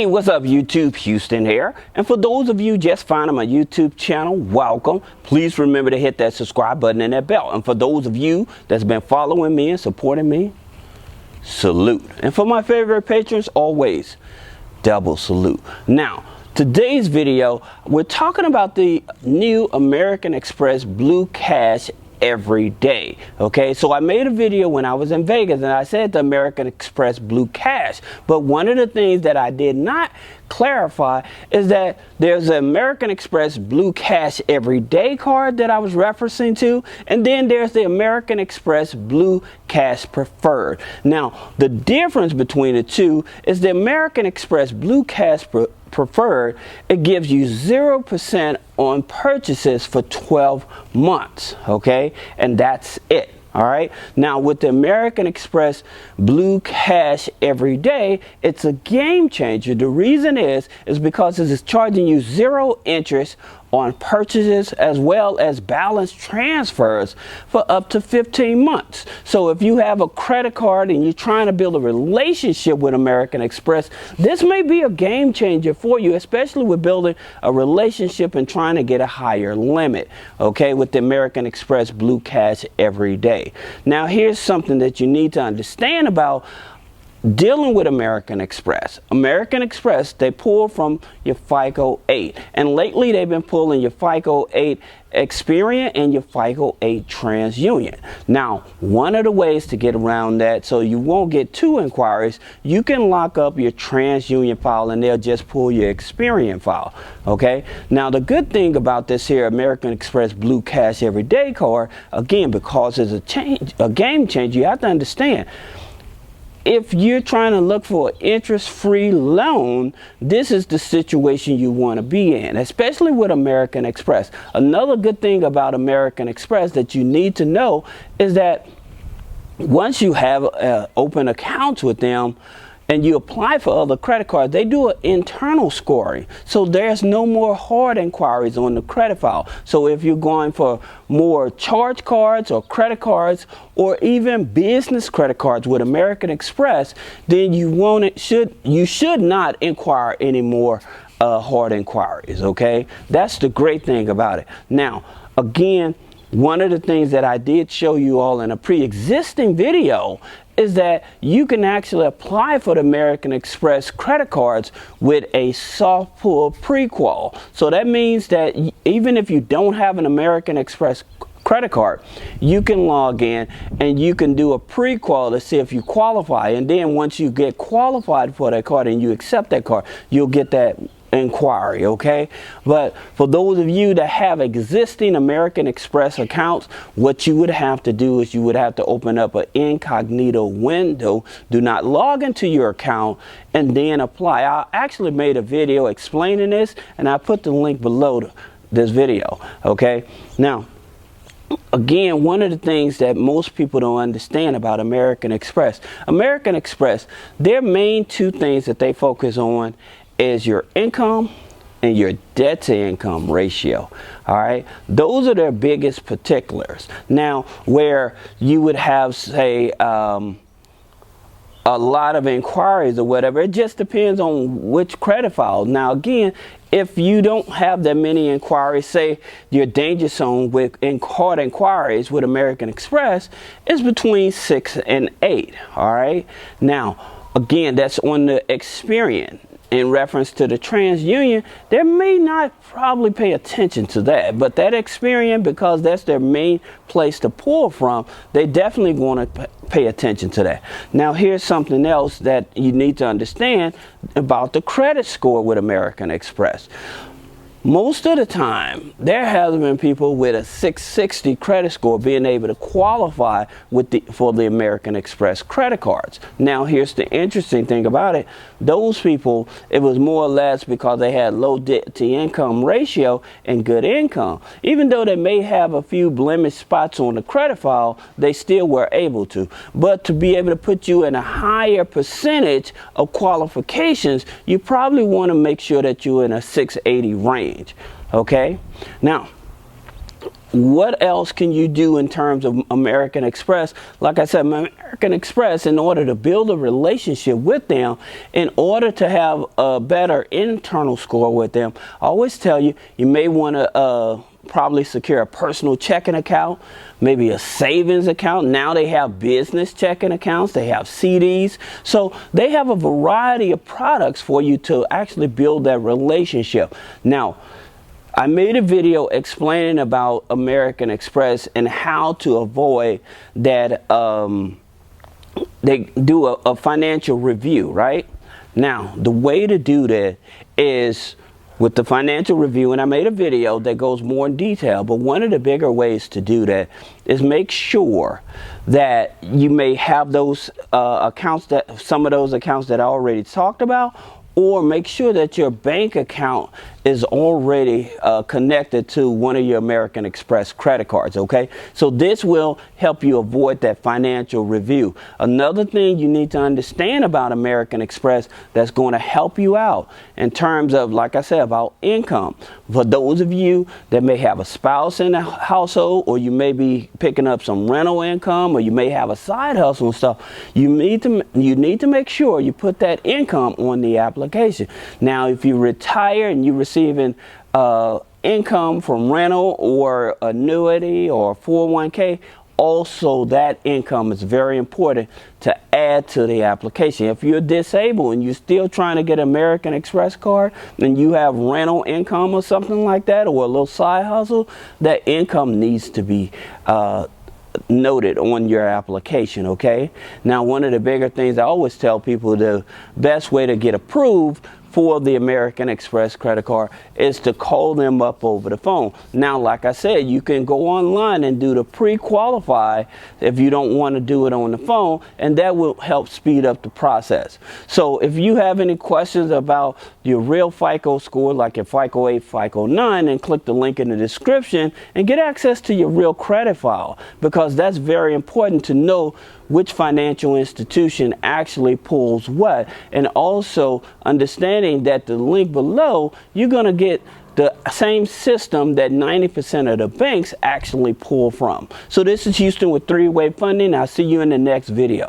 Hey, what's up YouTube? Houston here. And for those of you just finding my YouTube channel, welcome. Please remember to hit that subscribe button and that bell. And for those of you that's been following me and supporting me, salute. And for my favorite patrons, always double salute. Now, today's video, we're talking about the new American Express Blue Cash every day. Okay, so I made a video when I was in Vegas and I said the American Express Blue Cash, but one of the things that I did not clarify is that there's an American Express Blue Cash everyday card that I was referencing to, and then there's the American Express Blue Cash Preferred. Now, the difference between the two is the American Express Blue Cash Preferred, it gives you 0% on purchases for 12 months, okay? And that's it. All right. Now with the American Express Blue Cash every day, it's a game changer. The reason is because it is charging you 0 interest on purchases as well as balance transfers for up to 15 months. So if you have a credit card and you're trying to build a relationship with American Express, this may be a game changer for you, especially with building a relationship and trying to get a higher limit, okay, with the American Express Blue Cash every day. Now here's something that you need to understand about dealing with American Express. American Express, they pull from your FICO 8. And lately they've been pulling your FICO 8 Experian and your FICO 8 TransUnion. Now, one of the ways to get around that so you won't get 2 inquiries, you can lock up your TransUnion file and they'll just pull your Experian file. Okay? Now, the good thing about this here American Express Blue Cash Everyday card, again, because it's a game changer, you have to understand, if you're trying to look for an interest-free loan, this is the situation you want to be in, especially with American Express. Another good thing about American Express that you need to know is that once you have open accounts with them and you apply for other credit cards, they do an internal scoring. So there's no more hard inquiries on the credit file. So if you're going for more charge cards or credit cards or even business credit cards with American Express, then you should not inquire any more hard inquiries, okay? That's the great thing about it. Now, again, one of the things that I did show you all in a pre-existing video is that you can actually apply for the American Express credit cards with a soft pull pre-qual. So that means that even if you don't have an American Express credit card, you can log in and you can do a pre-qual to see if you qualify. And then once you get qualified for that card and you accept that card, you'll get that inquiry, okay? But for those of you that have existing American Express accounts, what you would have to do is you would have to open up an incognito window. Do not log into your account and then apply. I actually made a video explaining this and I put the link below this video, okay? Now, again, one of the things that most people don't understand about American Express, their main 2 things that they focus on is your income and your debt to income ratio. All right, those are their biggest particulars. Now, where you would have, say, a lot of inquiries or whatever, it just depends on which credit file. Now, again, if you don't have that many inquiries, say your danger zone with hard inquiries with American Express is between 6 and 8. All right, now, again, that's on the Experian. In reference to the TransUnion, they may not probably pay attention to that, but that Experian, because that's their main place to pull from, they definitely want to pay attention to that. Now, here's something else that you need to understand about the credit score with American Express. Most of the time, there has been people with a 660 credit score being able to qualify for the American Express credit cards. Now, here's the interesting thing about it. Those people, it was more or less because they had low debt to income ratio and good income. Even though they may have a few blemish spots on the credit file, they still were able to. But to be able to put you in a higher percentage of qualifications, you probably want to make sure that you're in a 680 range. Okay, now what else can you do in terms of American Express? Like I said, American Express, in order to build a relationship with them, in order to have a better internal score with them, I always tell you, you may want to probably secure a personal checking account, maybe a savings account. Now they have business checking accounts, they have CDs. So they have a variety of products for you to actually build that relationship. Now, I made a video explaining about American Express and how to avoid that they do a financial review, right? Now, the way to do that is with the financial review, and I made a video that goes more in detail, but one of the bigger ways to do that is make sure that you may have those accounts, that some of those accounts that I already talked about, or make sure that your bank account is already connected to one of your American Express credit cards, okay? So this will help you avoid that financial review. Another thing you need to understand about American Express that's going to help you out in terms of, like I said, about income. For those of you that may have a spouse in the household, or you may be picking up some rental income, or you may have a side hustle and stuff, you need to make sure you put that income on the application. Now, if you retire and you receiving income from rental or annuity or 401k, also that income is very important to add to the application. If you're disabled and you're still trying to get an American Express card and you have rental income or something like that, or a little side hustle, that income needs to be noted on your application, okay? Now, one of the bigger things I always tell people, the best way to get approved for the American Express credit card is to call them up over the phone. Now, like I said, you can go online and do the pre-qualify if you don't want to do it on the phone, and that will help speed up the process. So if you have any questions about your real FICO score, like your FICO 8, FICO 9, then click the link in the description and get access to your real credit file, because that's very important to know which financial institution actually pulls what, and also understanding that the link below, you're going to get the same system that 90% of the banks actually pull from. So this is Houston with 3-Way Funding. I'll see you in the next video.